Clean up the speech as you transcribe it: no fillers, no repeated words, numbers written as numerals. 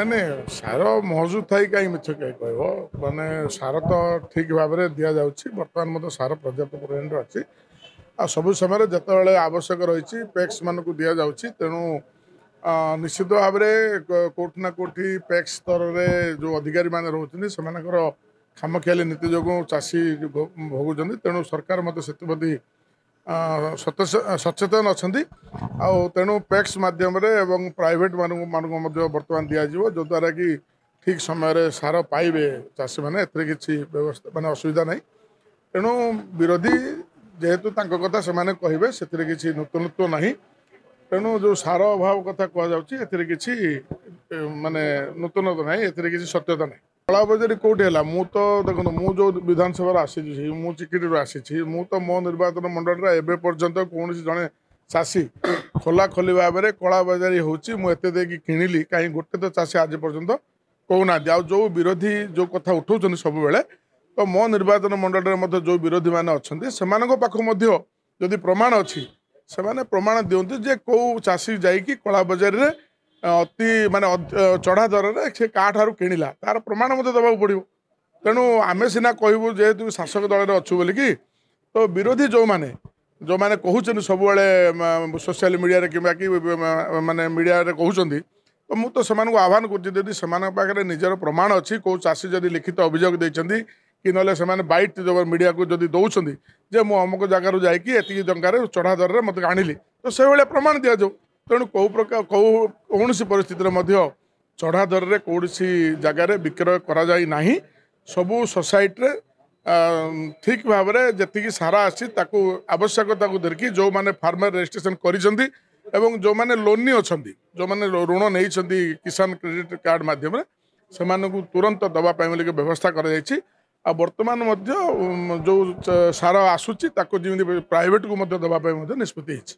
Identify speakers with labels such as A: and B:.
A: ମାନେ ସାର ମହଜୁଦ ଥାଇ କାହିଁ ମିଛ କାହିଁ କହିବ ମାନେ ସାର ତ ଠିକ ଭାବରେ ଦିଆଯାଉଛି ବର୍ତ୍ତମାନ ମଧ୍ୟ ସାର ପର୍ଯ୍ୟାପ୍ତ ପରିମାଣରେ ଅଛି ଆଉ ସବୁ ସମୟରେ ଯେତେବେଳେ ଆବଶ୍ୟକ ରହିଛି ପ୍ୟାକ୍ସ ମାନଙ୍କୁ ଦିଆଯାଉଛି ତେଣୁ ନିଶ୍ଚିତ ଭାବରେ କୋଉଠି ନା କୋଉଠି ପ୍ୟାକ୍ସ ସ୍ତରରେ ଯେଉଁ ଅଧିକାରୀମାନେ ରହୁଛନ୍ତି ସେମାନଙ୍କର ଖାମଖିଆଲି ନୀତି ଯୋଗୁଁ ଚାଷୀ ଭୋଗୁଛନ୍ତି ତେଣୁ ସରକାର ମଧ୍ୟ ସେଥିପ୍ରତି ସଚେତନ ଅଛନ୍ତି ଆଉ ତେଣୁ ପ୍ୟାକ୍ସ ମାଧ୍ୟମରେ ଏବଂ ପ୍ରାଇଭେଟ ମାନଙ୍କୁ ମଧ୍ୟ ବର୍ତ୍ତମାନ ଦିଆଯିବ ଯଦ୍ୱାରା କି ଠିକ ସମୟରେ ସାର ପାଇବେ ଚାଷୀମାନେ ଏଥିରେ କିଛି ବ୍ୟବସ୍ଥା ମାନେ ଅସୁବିଧା ନାହିଁ ତେଣୁ ବିରୋଧୀ ଯେହେତୁ ତାଙ୍କ କଥା ସେମାନେ କହିବେ ସେଥିରେ କିଛି ନୂତନତ୍ୱ ନାହିଁ ତେଣୁ ଯେଉଁ ସାର ଅଭାବ କଥା କୁହାଯାଉଛି ଏଥିରେ କିଛି ମାନେ ନୂତନତ୍ୱ ନାହିଁ ଏଥିରେ କିଛି ସତ୍ୟତା ନାହିଁ କଳାବଜାରୀ କୋଉଠି ହେଲା ମୁଁ ତ ଦେଖନ୍ତୁ ମୁଁ ଯେଉଁ ବିଧାନସଭାରୁ ଆସିଛି ମୁଁ ଚିକିଟିରୁ ଆସିଛି ମୁଁ ତ ମୋ ନିର୍ବାଚନ ମଣ୍ଡଳୀରେ ଏବେ ପର୍ଯ୍ୟନ୍ତ କୌଣସି ଜଣେ ଚାଷୀ ଖୋଲାଖୋଲି ଭାବରେ କଳାବଜାରୀ ହେଉଛି ମୁଁ ଏତେ ଦେଇକି କିଣିଲି କାହିଁ ଗୋଟେ ତ ଚାଷୀ ଆଜି ପର୍ଯ୍ୟନ୍ତ କହୁନାହାନ୍ତି ଆଉ ଯେଉଁ ବିରୋଧୀ ଯେଉଁ କଥା ଉଠାଉଛନ୍ତି ସବୁବେଳେ ତ ମୋ ନିର୍ବାଚନ ମଣ୍ଡଳୀରେ ମଧ୍ୟ ଯେଉଁ ବିରୋଧୀମାନେ ଅଛନ୍ତି ସେମାନଙ୍କ ପାଖକୁ ମଧ୍ୟ ଯଦି ପ୍ରମାଣ ଅଛି ସେମାନେ ପ୍ରମାଣ ଦିଅନ୍ତୁ ଯେ କେଉଁ ଚାଷୀ ଯାଇକି କଳାବଜାରୀରେ ଅତି ମାନେ ଚଢ଼ା ଦରରେ ସେ କାହାଠାରୁ କିଣିଲା ତାର ପ୍ରମାଣ ମଧ୍ୟ ଦେବାକୁ ପଡ଼ିବ ତେଣୁ ଆମେ ସିନା କହିବୁ ଯେହେତୁ ଶାସକ ଦଳରେ ଅଛୁ ବୋଲିକି ତ ବିରୋଧୀ ଯେଉଁମାନେ କହୁଛନ୍ତି ସବୁବେଳେ ସୋସିଆଲ ମିଡ଼ିଆରେ କିମ୍ବା କି ମାନେ ମିଡ଼ିଆରେ କହୁଛନ୍ତି ତ ମୁଁ ତ ସେମାନଙ୍କୁ ଆହ୍ୱାନ କରୁଛି ଯଦି ସେମାନଙ୍କ ପାଖରେ ନିଜର ପ୍ରମାଣ ଅଛି କେଉଁ ଚାଷୀ ଯଦି ଲିଖିତ ଅଭିଯୋଗ ଦେଇଛନ୍ତି କି ନହେଲେ ସେମାନେ ବାଇଟ୍ ମିଡ଼ିଆକୁ ଯଦି ଦେଉଛନ୍ତି ଯେ ମୁଁ ଅମୁକ ଜାଗାରୁ ଯାଇକି ଏତିକି ଟଙ୍କାରେ ଚଢ଼ା ଦରରେ ମୋତେ ଆଣିଲି ତ ସେଇଭଳିଆ ପ୍ରମାଣ ଦିଆଯାଉ ତେଣୁ କୌଣସି ପରିସ୍ଥିତିରେ ମଧ୍ୟ ଚଢ଼ା ଦରରେ କୌଣସି ଜାଗାରେ ବିକ୍ରୟ କରାଯାଇ ନାହିଁ ସବୁ ସୋସାଇଟିରେ ଠିକ୍ ଭାବରେ ଯେତିକି ସାର ଆସିଛି ତାକୁ ଆବଶ୍ୟକତାକୁ ଧରିକି ଯେଉଁମାନେ ଫାର୍ମର ରେଜିଷ୍ଟ୍ରେସନ କରିଛନ୍ତି ଏବଂ ଯେଉଁମାନେ ଲୋନି ଅଛନ୍ତି ଯେଉଁମାନେ ଋଣ ନେଇଛନ୍ତି କିଷାନ କ୍ରେଡିଟ୍ କାର୍ଡ ମାଧ୍ୟମରେ ସେମାନଙ୍କୁ ତୁରନ୍ତ ଦେବା ପାଇଁ ବୋଲି ବ୍ୟବସ୍ଥା କରାଯାଇଛି ଆଉ ବର୍ତ୍ତମାନ ମଧ୍ୟ ଯେଉଁ ସାର ଆସୁଛି ତାକୁ ଯେମିତି ପ୍ରାଇଭେଟକୁ ମଧ୍ୟ ଦେବା ପାଇଁ ମଧ୍ୟ ନିଷ୍ପତ୍ତି ହେଇଛି।